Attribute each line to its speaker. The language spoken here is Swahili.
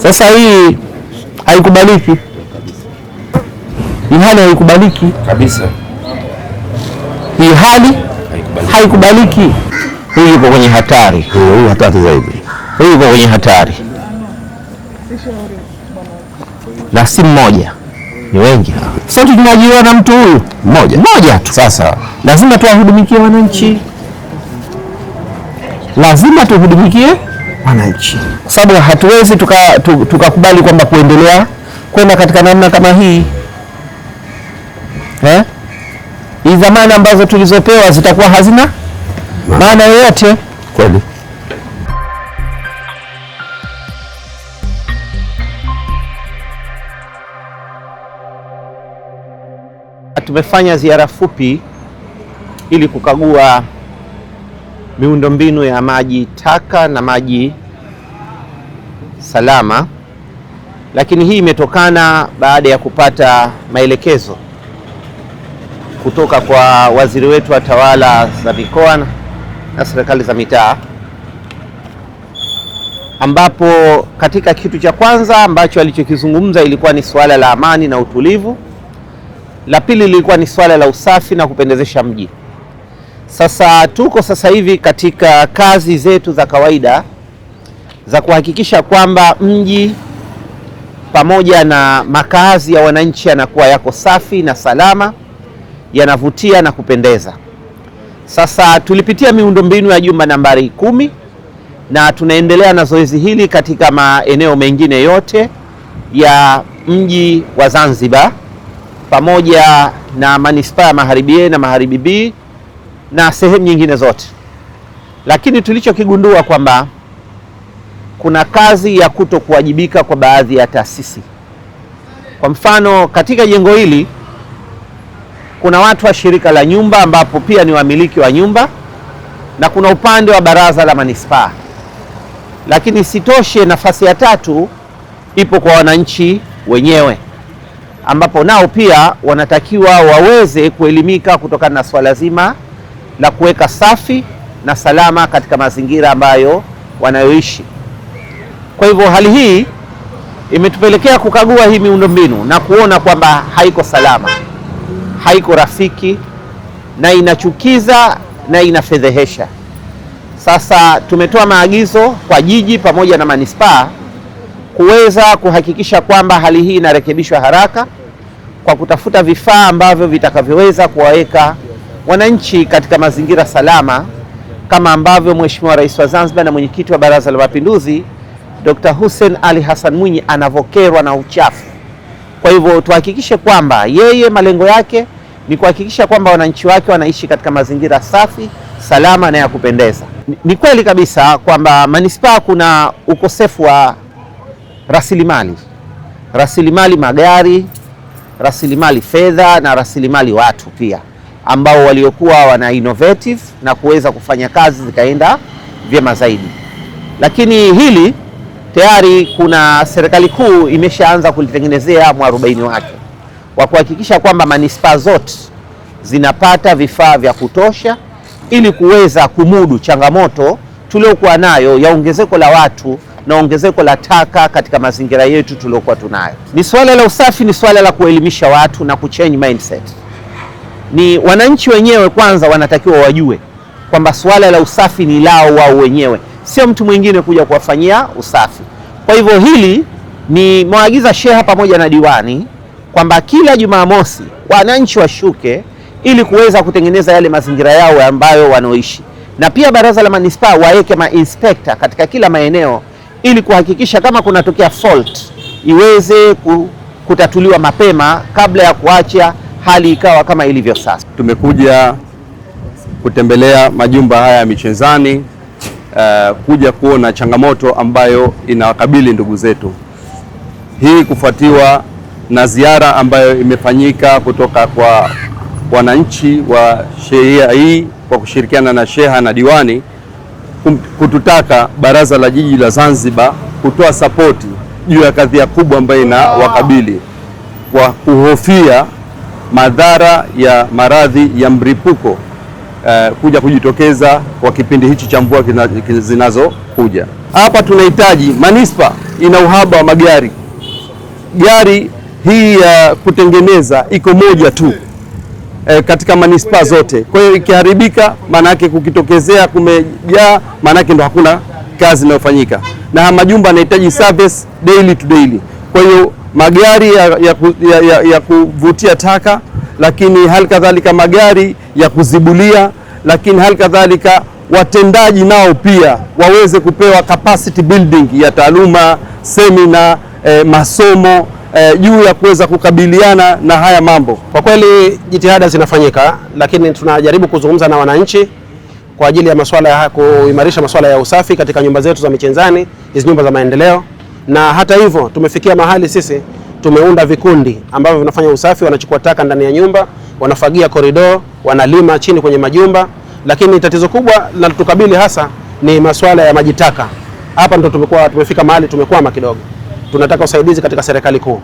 Speaker 1: Sasa hii haikubaliki. Hii hali haikubaliki
Speaker 2: kabisa.
Speaker 1: Hii hali haikubaliki. Huyu yuko kwenye hatari.
Speaker 2: Huyu hatari zaidi.
Speaker 1: Huyu yuko kwenye hatari. Na si mmoja, ni wengi hapa. Sote tunajiona na mtu huyu mmoja tu. Sasa lazima tuwahudumikie wananchi. Lazima tuhudumikie wananchi. Sababu hatuwezi tukakubali kwamba kuendelea kwenda katika namna kama hii. Hii dhamana ambazo tulizopewa zitakuwa hazina maana yoyote
Speaker 2: kweli.
Speaker 1: Tumefanya ziara fupi ili kukagua miundombinu ya maji taka na maji salama, lakini hii imetokana baada ya kupata maelekezo kutoka kwa waziri wetu wa tawala za mikoa na serikali za mitaa, ambapo katika kitu cha kwanza ambacho alichokizungumza ilikuwa ni suala la amani na utulivu. La pili lilikuwa ni swala la usafi na kupendezesha mji. Sasa tuko sasa hivi katika kazi zetu za kawaida za kuhakikisha kwamba mji pamoja na makazi ya wananchi yanakuwa yako safi na salama, yanavutia na kupendeza. Sasa tulipitia miundombinu ya jumba nambari 10 na tunaendelea na zoezi hili katika maeneo mengine yote ya mji wa Zanzibar pamoja na manispaa ya Magharibi A na Magharibi B na sehemu nyingine zote. Lakini tulichokigundua kwamba kuna kazi ya kutokuwajibika kwa baadhi ya taasisi. Kwa mfano, katika jengo hili kuna watu wa shirika la nyumba ambapo pia ni wamiliki wa nyumba na kuna upande wa baraza la manispaa. Lakini sitoshe, nafasi ya tatu ipo kwa wananchi wenyewe, ambapo nao pia wanatakiwa waweze kuelimika kutokana na swala zima la kuweka safi na salama katika mazingira ambayo wanayoishi. Kwa hivyo hali hii imetupelekea kukagua hii miundombinu na kuona kwamba haiko salama, haiko rafiki na inachukiza na inafedhehesha. Sasa tumetoa maagizo kwa jiji pamoja na manispaa kuweza kuhakikisha kwamba hali hii inarekebishwa haraka kwa kutafuta vifaa ambavyo vitakavyoweza kuwaweka wananchi katika mazingira salama, kama ambavyo Mheshimiwa Rais wa Zanzibar na Mwenyekiti wa Baraza la Mapinduzi Dr. Hussein Ali Hassan Mwinyi anavokerwa na uchafu. Kwa hivyo tuhakikishe kwamba yeye malengo yake ni kuhakikisha kwamba wananchi wake wanaishi katika mazingira safi, salama na ya kupendeza. Ni kweli kabisa kwamba manispaa kuna ukosefu wa rasilimali magari, rasilimali fedha na rasilimali watu pia, ambao waliokuwa wana innovative na kuweza kufanya kazi zikaenda vyema zaidi. Lakini hili tayari kuna serikali kuu imeshaanza kulitengenezea mwarobaini wake wa kuhakikisha kwamba manispaa zote zinapata vifaa vya kutosha ili kuweza kumudu changamoto tuliokuwa nayo ya ongezeko la watu na ongezeko la taka katika mazingira yetu tuliokuwa tunayo. Ni swala la usafi, ni swala la kuelimisha watu na kuchange mindset. Ni wananchi wenyewe kwanza wanatakiwa wajue kwamba swala la usafi ni lao wao wenyewe, sio mtu mwingine kuja kuwafanyia usafi. Kwa hivyo hili ni maagiza sheha pamoja na diwani kwamba kila Jumamosi wananchi washuke ili kuweza kutengeneza yale mazingira yao ambayo wanaoishi, na pia baraza la manispaa waweke ma-inspector katika kila maeneo ili kuhakikisha kama kunatokea fault iweze kutatuliwa mapema kabla ya kuacha hali ikawa kama ilivyo sasa.
Speaker 3: Tumekuja kutembelea majumba haya ya Michenzani, kuja kuona changamoto ambayo inawakabili ndugu zetu. Hii kufuatiwa na ziara ambayo imefanyika kutoka kwa wananchi wa shehia hii kwa kushirikiana na sheha na diwani kututaka baraza la jiji la Zanzibar kutoa sapoti juu ya kadhia kubwa ambayo inawakabili kwa kuhofia madhara ya maradhi ya mlipuko kuja kujitokeza kwa kipindi hichi cha mvua zinazokuja. Hapa tunahitaji manispa ina uhaba wa magari. Gari hii ya kutengeneza iko moja tu katika manispaa zote. Kwa hiyo ikiharibika, maana yake kukitokezea kumejaa, maana yake ndo hakuna kazi inayofanyika, na majumba yanahitaji service daily to daily. Kwa hiyo magari ya kuvutia taka, lakini hali kadhalika magari ya kuzibulia, lakini hali kadhalika watendaji nao pia waweze kupewa capacity building ya taaluma, semina, masomo juu ya kuweza kukabiliana na haya mambo.
Speaker 2: Kwa kweli jitihada zinafanyika, lakini tunajaribu kuzungumza na wananchi kwa ajili ya masuala ya kuimarisha masuala ya usafi katika nyumba zetu za Michenzani, hizi nyumba za maendeleo. Na hata hivyo tumefikia mahali sisi tumeunda vikundi ambavyo vinafanya usafi, wanachukua taka ndani ya nyumba, wanafagia korido, wanalima chini kwenye majumba. Lakini tatizo kubwa linalotukabili hasa ni masuala ya maji taka. Hapa ndo tumefika mahali tumekwama kidogo. Tunataka usaidizi katika serikali kuu.